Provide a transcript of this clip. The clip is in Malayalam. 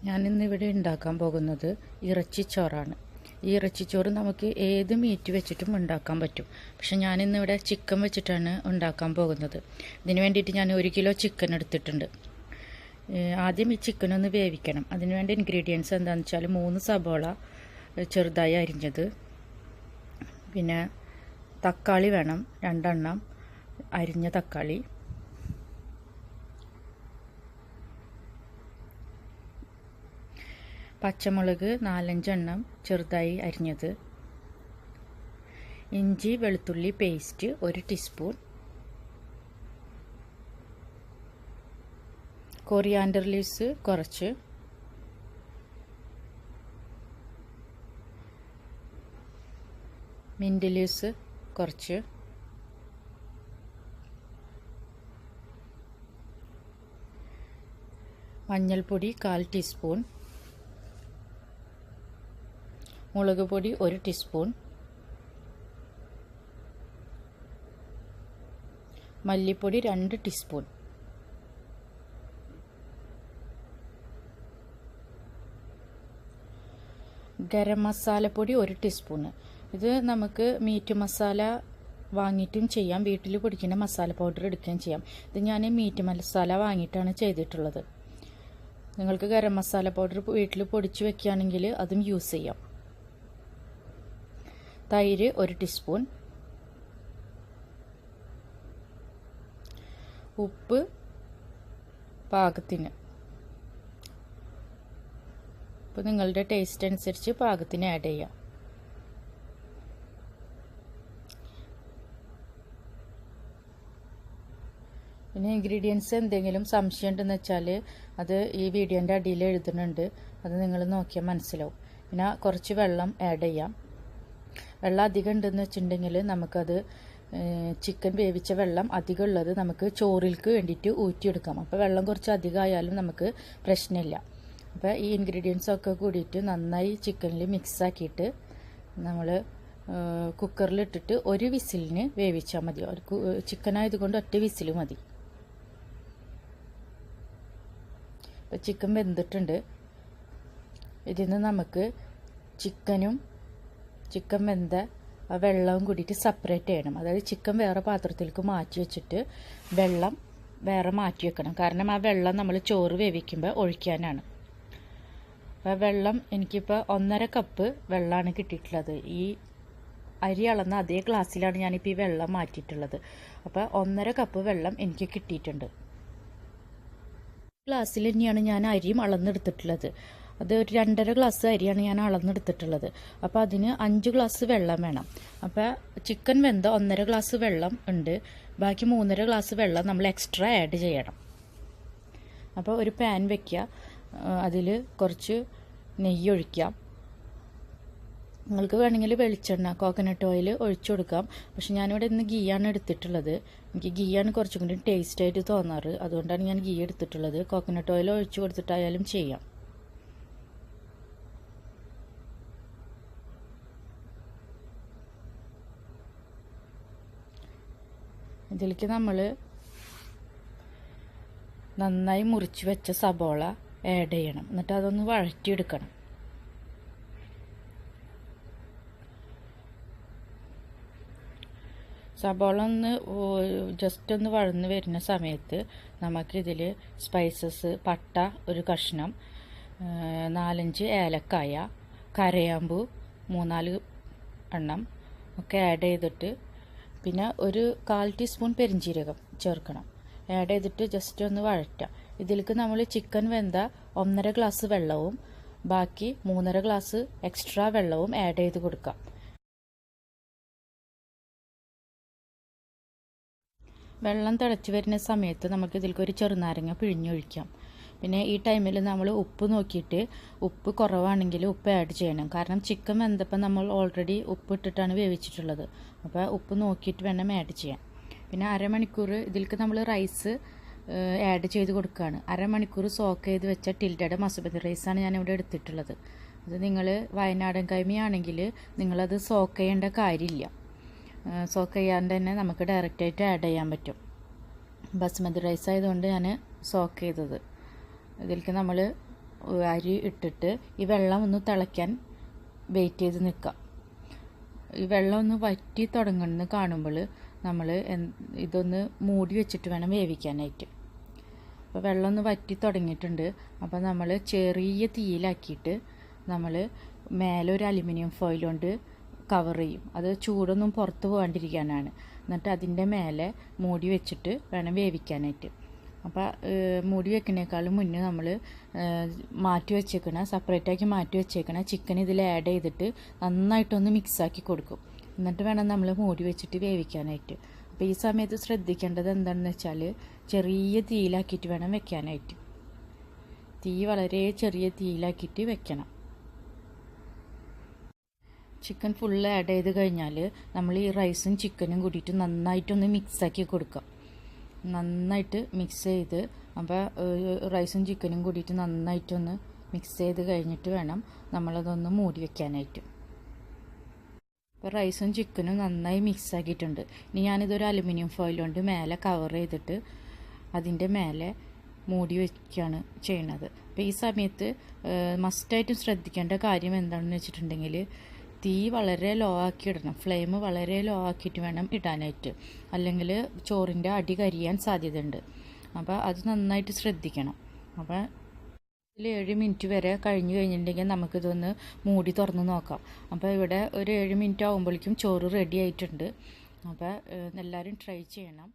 ഞാനിന്നിവിടെ ഉണ്ടാക്കാൻ പോകുന്നത് ഇറച്ചിച്ചോറാണ്. ഈ ഇറച്ചിച്ചോറ് നമുക്ക് ഏത് മീറ്റ് വെച്ചിട്ടും ഉണ്ടാക്കാൻ പറ്റും. പക്ഷെ ഞാനിന്നിവിടെ ചിക്കൻ വെച്ചിട്ടാണ് ഉണ്ടാക്കാൻ പോകുന്നത്. ഇതിന് വേണ്ടിയിട്ട് ഞാൻ 1 കിലോ ചിക്കൻ എടുത്തിട്ടുണ്ട്. ആദ്യം ഈ ചിക്കൻ ഒന്ന് വേവിക്കണം. അതിനുവേണ്ട ഇൻഗ്രീഡിയൻസ് എന്താണെന്ന് വെച്ചാൽ 3 സബോള ചെറുതായി അരിഞ്ഞത്, പിന്നെ തക്കാളി വേണം 2 എണ്ണം അരിഞ്ഞ തക്കാളി, പച്ചമുളക് 4-5 എണ്ണം ചെറുതായി അരിഞ്ഞത്, ഇഞ്ചി വെളുത്തുള്ളി പേസ്റ്റ് 1 ടീസ്പൂൺ, കൊറിയാൻഡർ ലീവ്സ് കുറച്ച്, മിൻറ്റ് ലീവ്സ് കുറച്ച്, മഞ്ഞൾപ്പൊടി 1/4 ടീസ്പൂൺ, മുളക് പൊടി 1 ടീസ്പൂൺ, മല്ലിപ്പൊടി 2 ടീസ്പൂൺ, ഗരം മസാലപ്പൊടി 1 ടീസ്പൂണ്. ഇത് നമുക്ക് മീറ്റ് മസാല വാങ്ങിയിട്ടും ചെയ്യാം, വീട്ടിൽ പൊടിക്കുന്ന മസാല പൗഡർ എടുക്കുകയും ചെയ്യാം. ഇത് ഞാൻ മീറ്റ് മസാല വാങ്ങിയിട്ടാണ് ചെയ്തിട്ടുള്ളത്. നിങ്ങൾക്ക് ഗരം മസാല പൗഡർ വീട്ടിൽ പൊടിച്ച് വെക്കുകയാണെങ്കിൽ അതും യൂസ് ചെയ്യാം. തൈര് 1 ടീസ്പൂൺ, ഉപ്പ് പാകത്തിന്. അപ്പോൾ നിങ്ങളുടെ ടേസ്റ്റ് അനുസരിച്ച് പാകത്തിന് ആഡ് ചെയ്യാം. പിന്നെ ഇൻഗ്രീഡിയൻസ് എന്തെങ്കിലും സംശയം ഉണ്ടെന്ന് വെച്ചാൽ അത് ഈ വീഡിയോൻ്റെ അടിയിൽ എഴുതുന്നുണ്ട്, അത് നിങ്ങൾ നോക്കിയാൽ മനസ്സിലാവും. പിന്നെ കുറച്ച് വെള്ളം ആഡ് ചെയ്യാം. വെള്ളം അധികം ഉണ്ടെന്ന് വെച്ചിട്ടുണ്ടെങ്കിൽ നമുക്കത് ചിക്കൻ വേവിച്ച വെള്ളം അധികം ഉള്ളത് നമുക്ക് ചോറിലേക്ക് വേണ്ടിയിട്ട് ഊറ്റിയെടുക്കാം. അപ്പോൾ വെള്ളം കുറച്ച് അധികമായാലും നമുക്ക് പ്രശ്നമില്ല. അപ്പോൾ ഈ ഇൻഗ്രീഡിയൻസ് ഒക്കെ കൂടിയിട്ട് നന്നായി ചിക്കനിൽ മിക്സാക്കിയിട്ട് നമ്മൾ കുക്കറിലിട്ടിട്ട് 1 വിസിലിന് വേവിച്ചാൽ മതി. ചിക്കൻ ആയതുകൊണ്ട് 1 വിസിൽ മതി. അപ്പോൾ ചിക്കൻ വെന്തിട്ടുണ്ട്. ഇതിന് നമുക്ക് ചിക്കൻ വെന്ത ആ വെള്ളവും കൂടിയിട്ട് സെപ്പറേറ്റ് ചെയ്യണം. അതായത് ചിക്കൻ വേറെ പാത്രത്തിലേക്ക് മാറ്റി വെച്ചിട്ട് വെള്ളം വേറെ മാറ്റി വെക്കണം. കാരണം ആ വെള്ളം നമ്മൾ ചോറ് വേവിക്കുമ്പോൾ ഒഴിക്കാനാണ്. അപ്പോൾ വെള്ളം എനിക്കിപ്പോൾ 1.5 കപ്പ് വെള്ളമാണ് കിട്ടിയിട്ടുള്ളത്. ഈ അരി അളന്ന അതേ ഗ്ലാസ്സിലാണ് ഞാനിപ്പോൾ ഈ വെള്ളം മാറ്റിയിട്ടുള്ളത്. അപ്പോൾ 1.5 കപ്പ് വെള്ളം എനിക്ക് കിട്ടിയിട്ടുണ്ട്. ഗ്ലാസ്സിൽ തന്നെയാണ് ഞാൻ അരിയും അളന്നെടുത്തിട്ടുള്ളത്. അത് ഒരു 2.5 ഗ്ലാസ് അരിയാണ് ഞാൻ അളന്നെടുത്തിട്ടുള്ളത്. അപ്പോൾ അതിന് 5 ഗ്ലാസ് വെള്ളം വേണം. അപ്പോൾ ചിക്കൻ വെന്ത 1.5 ഗ്ലാസ് വെള്ളം ഉണ്ട്, ബാക്കി 3.5 ഗ്ലാസ് വെള്ളം നമ്മൾ എക്സ്ട്രാ ആഡ് ചെയ്യണം. അപ്പോൾ ഒരു പാൻ വയ്ക്കുക, അതിൽ കുറച്ച് നെയ്യ് ഒഴിക്കാം. നിങ്ങൾക്ക് വേണമെങ്കിൽ വെളിച്ചെണ്ണ കോക്കനട്ട് ഓയിൽ ഒഴിച്ചു കൊടുക്കാം. പക്ഷെ ഞാനിവിടെ ഇന്ന് ഗീയാണ് എടുത്തിട്ടുള്ളത്. എനിക്ക് ഗീയാണ് കുറച്ചും കൂടി ടേസ്റ്റായിട്ട് തോന്നാറ്, അതുകൊണ്ടാണ് ഞാൻ ഗീ എടുത്തിട്ടുള്ളത്. കോക്കനട്ട് ഓയിൽ ഒഴിച്ചു കൊടുത്തിട്ടായാലും ചെയ്യാം. ഇതിലേക്ക് നമ്മൾ നന്നായി മുറിച്ച് വെച്ച സബോള ആഡ് ചെയ്യണം. എന്നിട്ട് അതൊന്ന് വഴറ്റിയെടുക്കണം. സബോള ഒന്ന് ജസ്റ്റ് ഒന്ന് വഴന്ന് വരുന്ന സമയത്ത് നമുക്കിതിൽ സ്പൈസസ്, പട്ട 1 കഷ്ണം, 4-5 ഏലക്കായ, കരയാമ്പൂ 3-4 എണ്ണം ഒക്കെ ആഡ് ചെയ്തിട്ട്, പിന്നെ 1/4 ടീസ്പൂൺ പെരിഞ്ജീരകം ചേർക്കണം. ആഡ് ചെയ്തിട്ട് ജസ്റ്റ് ഒന്ന് വഴറ്റാം. ഇതിലേക്ക് നമ്മൾ ചിക്കൻ വെന്ത 1.5 ഗ്ലാസ് വെള്ളവും ബാക്കി 3.5 ഗ്ലാസ് എക്സ്ട്രാ വെള്ളവും ആഡ് ചെയ്ത് കൊടുക്കാം. വെള്ളം തിളച്ച് വരുന്ന സമയത്ത് നമുക്ക് ഇതിലേക്ക് ഒരു ചെറുനാരങ്ങ പിഴിഞ്ഞൊഴിക്കാം. പിന്നെ ഈ ടൈമിൽ നമ്മൾ ഉപ്പ് നോക്കിയിട്ട് ഉപ്പ് കുറവാണെങ്കിൽ ഉപ്പ് ആഡ് ചെയ്യണം. കാരണം ചിക്കൻ വെന്തപ്പോൾ നമ്മൾ ഓൾറെഡി ഉപ്പ് ഇട്ടിട്ടാണ് വേവിച്ചിട്ടുള്ളത്. അപ്പോൾ ഉപ്പ് നോക്കിയിട്ട് വേണം ആഡ് ചെയ്യാൻ. പിന്നെ അരമണിക്കൂർ ഇതിലേക്ക് നമ്മൾ റൈസ് ആഡ് ചെയ്ത് കൊടുക്കുകയാണ്. അരമണിക്കൂർ സോക്ക് ചെയ്ത് വെച്ച ടിൽഡയുടെ മസുബതി റൈസാണ് ഞാനിവിടെ എടുത്തിട്ടുള്ളത്. അത് നിങ്ങൾ വയനാടൻ കൈമയാണെങ്കിൽ നിങ്ങളത് സോക്ക് ചെയ്യേണ്ട കാര്യമില്ല. സോക്ക് ചെയ്യാണ്ട് തന്നെ നമുക്ക് ഡയറക്റ്റായിട്ട് ആഡ് ചെയ്യാൻ പറ്റും. ബസ്മതി റൈസ് ആയതുകൊണ്ട് ഞാൻ സോക്ക് ചെയ്തത്. ഇതിലേക്ക് നമ്മൾ അരി ഇട്ടിട്ട് ഈ വെള്ളം ഒന്ന് തിളയ്ക്കാൻ വെയിറ്റ് ചെയ്ത് നിൽക്കാം. ഈ വെള്ളം ഒന്ന് വറ്റി തുടങ്ങണമെന്ന് കാണുമ്പോൾ നമ്മൾ ഇതൊന്ന് മൂടി വെച്ചിട്ട് വേണം വേവിക്കാനായിട്ട്. അപ്പോൾ വെള്ളം ഒന്ന് വറ്റി തുടങ്ങിയിട്ടുണ്ട്. അപ്പോൾ നമ്മൾ ചെറിയ തീയിലാക്കിയിട്ട് നമ്മൾ മേലെ ഒരു അലുമിനിയം ഫോയിൽ കൊണ്ട് കവർ ചെയ്യും. അത് ചൂടൊന്നും പുറത്ത് പോകാണ്ടിരിക്കാനാണ്. എന്നിട്ട് അതിൻ്റെ മേലെ മൂടി വെച്ചിട്ട് വേണം വേവിക്കാനായിട്ട്. അപ്പോൾ മൂടി വെക്കുന്നേക്കാളും മുന്നേ നമ്മൾ സെപ്പറേറ്റാക്കി മാറ്റി വെച്ചേക്കണ ചിക്കൻ ഇതിൽ ആഡ് ചെയ്തിട്ട് നന്നായിട്ടൊന്ന് മിക്സാക്കി കൊടുക്കും. എന്നിട്ട് വേണം നമ്മൾ മൂടി വെച്ചിട്ട് വേവിക്കാനായിട്ട്. അപ്പോൾ ഈ സമയത്ത് ശ്രദ്ധിക്കേണ്ടത് എന്താണെന്ന് വെച്ചാൽ ചെറിയ തീയിലാക്കിയിട്ട് വേണം വെക്കാനായിട്ട്. തീ വളരെ ചെറിയ തീയിലാക്കിയിട്ട് വെക്കണം. ചിക്കൻ ഫുള്ള് ആഡ് ചെയ്ത് കഴിഞ്ഞാൽ നമ്മൾ ഈ റൈസും ചിക്കനും കൂടിയിട്ട് നന്നായിട്ടൊന്ന് മിക്സാക്കി കൊടുക്കാം. നന്നായിട്ട് മിക്സ് ചെയ്ത് അപ്പോൾ റൈസും ചിക്കനും കൂടിയിട്ട് നന്നായിട്ടൊന്ന് മിക്സ് ചെയ്ത് കഴിഞ്ഞിട്ട് വേണം നമ്മളതൊന്ന് മൂടി വെക്കാനായിട്ട്. അപ്പോൾ റൈസും ചിക്കനും നന്നായി മിക്സ് ആക്കിയിട്ടുണ്ട്. ഇനി ഞാനിതൊരു അലുമിനിയം ഫോയിൽ കൊണ്ട് മേലെ കവർ ചെയ്തിട്ട് അതിൻ്റെ മേലെ മൂടി വയ്ക്കുകയാണ് ചെയ്യണത്. അപ്പോൾ ഈ സമയത്ത് മസ്റ്റായിട്ടും ശ്രദ്ധിക്കേണ്ട കാര്യം എന്താണെന്ന് വെച്ചിട്ടുണ്ടെങ്കിൽ തീ വളരെ ലോ ആക്കി ഇടണം. ഫ്ലെയിം വളരെ ലോ ആക്കിയിട്ട് വേണം ഇടാനായിട്ട്, അല്ലെങ്കിൽ ചോറിൻ്റെ അടി കരിയാൻ സാധ്യതയുണ്ട്. അപ്പോൾ അത് നന്നായിട്ട് ശ്രദ്ധിക്കണം. അപ്പോൾ ഇതിൽ 7 മിനിറ്റ് വരെ കഴിഞ്ഞ് കഴിഞ്ഞിട്ടുണ്ടെങ്കിൽ നമുക്കിതൊന്ന് മൂടി തുറന്ന് നോക്കാം. അപ്പോൾ ഇവിടെ ഒരു 7 മിനിറ്റ് ആകുമ്പോഴേക്കും ചോറ് റെഡി ആയിട്ടുണ്ട്. അപ്പോൾ എല്ലാവരും ട്രൈ ചെയ്യണം.